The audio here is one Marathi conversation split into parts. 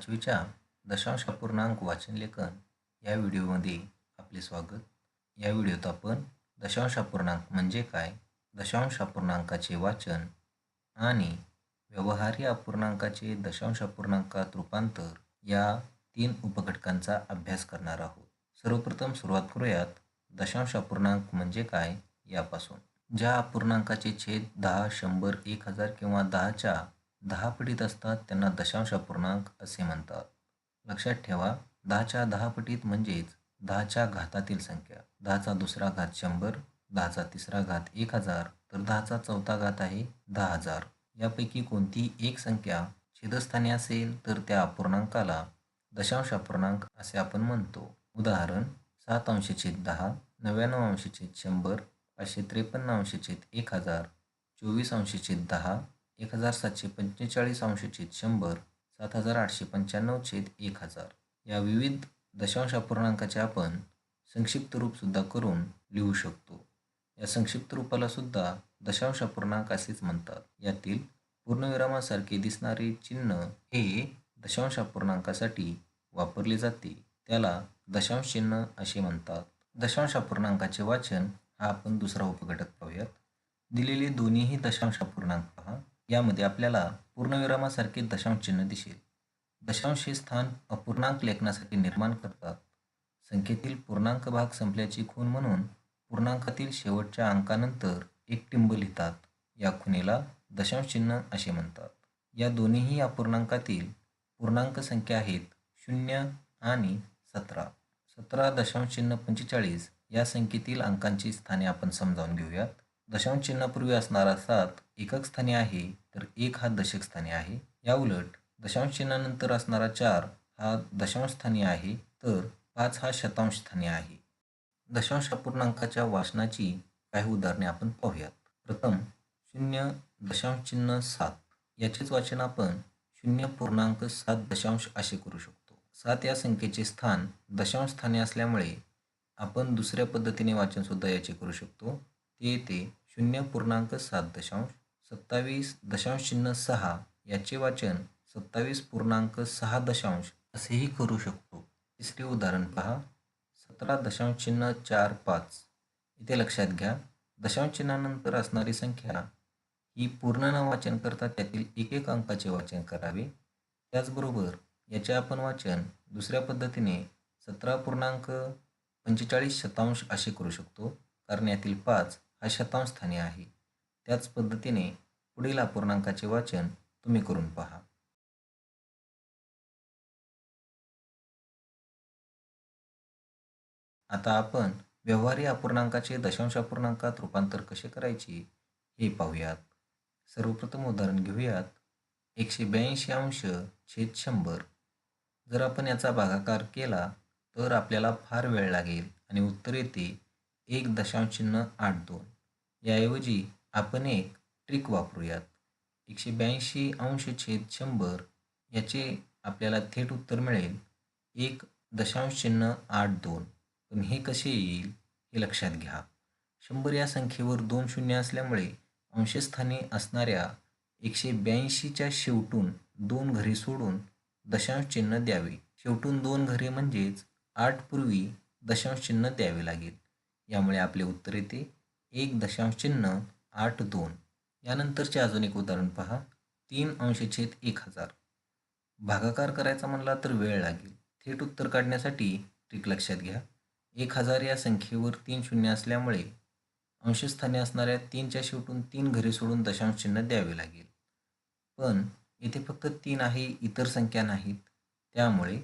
5वीच्या दशांश अपूर्णांक वाचन लेखन या व्हिडिओमध्ये आपले स्वागत. या व्हिडिओत आपण दशांश अपूर्णांक म्हणजे काय, दशांश अपूर्णांकाचे वाचन आणि व्यवहार्य अपूर्णांकाचे दशांश अपूर्णांकात रूपांतर या 3 उपघटकांचा अभ्यास करणार आहोत. सर्वप्रथम सुरुवात करूयात दशांश अपूर्णांक म्हणजे काय यापासून. ज्या अपूर्णांकाचे छेद 10, 100, 1000 किंवा 10च्या 10 पटीत असतात त्यांना दशांश अपूर्णांक असे म्हणतात. लक्षात ठेवा, 10च्या 10 पटीत म्हणजेच 10च्या घातातील संख्या. 10चा दुसरा घात 100, 10चा तिसरा घात 1000, तर 10चा चौथा घात आहे 10,000. यापैकी कोणतीही एक संख्या छेदस्थानी असेल तर त्या अपूर्णांकाला दशांश अपूर्णांक असे आपण म्हणतो. उदाहरण 7/10, 99/100, 553/1000, 24/10, 1745/100, 7895/1000 या विविध दशांश अपूर्णांकाचे आपण संक्षिप्त रूप सुद्धा करून लिहू शकतो. या संक्षिप्त रूपाला सुद्धा दशांश अपूर्णांक असेच म्हणतात. यातील पूर्णविरामासारखे दिसणारे चिन्ह हे दशांश अपूर्णांकासाठी वापरले जाते. त्याला दशांश चिन्ह असे म्हणतात. दशांश अपूर्णांकाचे वाचन हा आपण दुसरा उपघटक पाहूयात. दिलेले दोन्हीही दशांश अपूर्णांक पहा. यामध्ये आपल्याला पूर्णविरामासारखे दशांश चिन्ह दिसेल. दशांश हे स्थान अपूर्णांक लेखनासाठी निर्माण करतात. संख्येतील पूर्णांक भाग संपल्याची खूण म्हणून पूर्णांकातील शेवटच्या अंकानंतर एक टिंब लिहितात. या खुणेला दशांश चिन्ह असे म्हणतात. या दोन्हीही अपूर्णांकातील पूर्णांक संख्या आहेत 0 आणि 17. 17.45 या संख्येतील अंकांची स्थाने आपण समजावून घेऊयात. दशांश चिन्हापूर्वी असणारा 7 एकक स्थानी आहे तर 1 हा दशक स्थानी आहे. या उलट दशांश चिन्हानंतर असणारा 4 हा दशांश स्थानी आहे तर 5 हा शतांश स्थानी आहे. दशांश अपूर्णांकाच्या वाचनाची काही उदाहरणे आपण पाहूयात. प्रथम 0.7 याचेच वाचन आपण 0.7 असे करू शकतो. 7 या संख्येचे स्थान दशांश स्थानी असल्यामुळे आपण दुसऱ्या पद्धतीने वाचन सुद्धा याचे करू शकतो. ते येते 0.7. 27.6 याचे वाचन 27.6 असेही करू शकतो. तिसरे उदाहरण पहा, 17.45. इथे लक्षात घ्या, दशांश चिन्हानंतर असणारी संख्या ही पूर्ण न वाचन करता त्यातील एक अंकाचे वाचन करावे. त्याचबरोबर याचे आपण वाचन दुसऱ्या पद्धतीने 17.45 असे करू शकतो, कारण यातील 5 हा शतांश स्थानी आहे. त्याच पद्धतीने पुढील अपूर्णांकाचे वाचन तुम्ही करून पहा. आता आपण व्यवहार्य अपूर्णांकाचे दशांश अपूर्णांकात रूपांतर कसे करायचे हे पाहूयात. सर्वप्रथम उदाहरण घेऊयात. 182/100. जर आपण याचा भागाकार केला तर आपल्याला फार वेळ लागेल आणि उत्तर येते 1.82. याऐवजी आपण एक ट्रिक वापरूयात. 182/100 याचे आपल्याला थेट उत्तर मिळेल 1.82. पण हे कसे येईल हे लक्षात घ्या. 100 या संख्येवर 2 शून्य असल्यामुळे अंशस्थानी असणाऱ्या 182च्या शेवटून 2 घरे सोडून दशांश चिन्ह द्यावे. शेवटून 2 घरे म्हणजेच 8 पूर्वी दशांश चिन्ह द्यावे लागेल. यामुळे आपले उत्तर येते 1.82. यानंतरचे अजून एक उदाहरण पहा. 3/1000. भागाकार करायचा म्हणला तर वेळ लागेल. थेट उत्तर काढण्यासाठी ट्रिक लक्षात घ्या. 1000 या संख्येवर 3 शून्य असल्यामुळे अंशस्थानी असणाऱ्या 3च्या शेवटून 3 घरे सोडून दशांश चिन्ह द्यावे लागेल. पण इथे फक्त 3 आहे, इतर संख्या नाहीत. त्यामुळे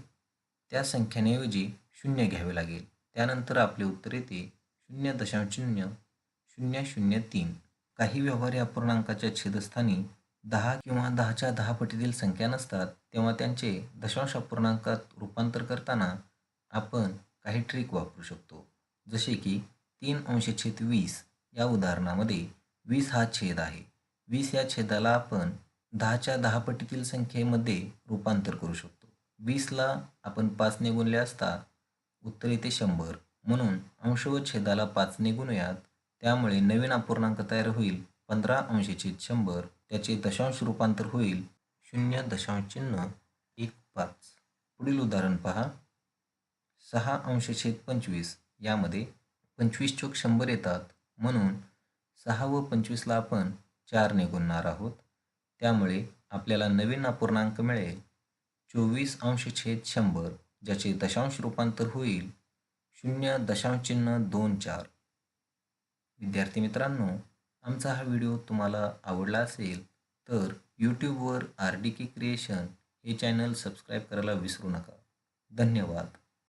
त्या संख्यांऐवजी 0 घ्यावे लागेल. त्यानंतर आपले उत्तर येते 0.003. काही व्यवहार्य अपूर्णांकाच्या छेदस्थानी 10 किंवा 10च्या 10 पटीतील संख्या नसतात तेव्हा त्यांचे दशांश अपूर्णांकात रूपांतर करताना आपण काही ट्रिक वापरू शकतो. जसे की 3/20 या उदाहरणामध्ये 20 हा छेद आहे. 20 या छेदाला आपण 10च्या 10 पटीतील संख्येमध्ये रूपांतर करू शकतो. 20ला आपण 5ने गुणले असता उत्तर येते 100. म्हणून अंश व छेदाला 5ने गुणूयात. त्यामुळे नवीन अपूर्णांक तयार होईल 15/100. त्याचे दशांश रूपांतर होईल 0.115. 5. पुढील उदाहरण पहा. 6अंश/25 यामध्ये 25 चोक 100 येतात, म्हणून 6 व 25ला आपण 4ने गुणणार आहोत. त्यामुळे आपल्याला नवीन अपूर्णांक मिळेल 24अंश/100, ज्याचे दशांश रूपांतर होईल 0.24. विद्यार्थी मित्रांनो, आमचा हा व्हिडिओ तुम्हाला आवडला असेल तर यूट्यूबवर RDK क्रिएशन हे चॅनल सबस्क्राईब करायला विसरू नका. धन्यवाद.